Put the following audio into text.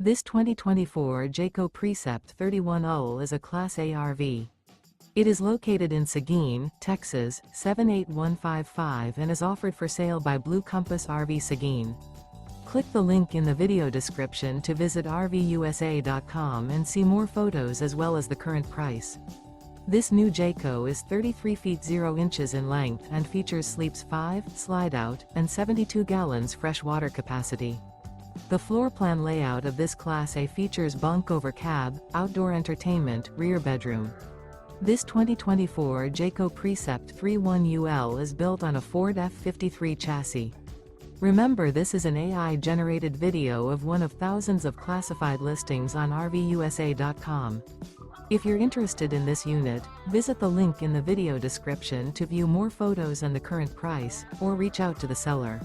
This 2024 Jayco Precept 31UL is a Class A RV. It is located in Seguin, Texas, 78155 and is offered for sale by Blue Compass RV Seguin. Click the link in the video description to visit RVUSA.com and see more photos as well as the current price. This new Jayco is 33 feet 0 inches in length and features sleeps 5, Slideout, and 72 gallons fresh water capacity. The floor plan layout of this Class A features bunk over cab, outdoor entertainment, rear bedroom. This 2024 Jayco Precept 31UL is built on a Ford F53 chassis. Remember, this is an AI-generated video of one of thousands of classified listings on RVUSA.com. If you're interested in this unit, visit the link in the video description to view more photos and the current price, or reach out to the seller.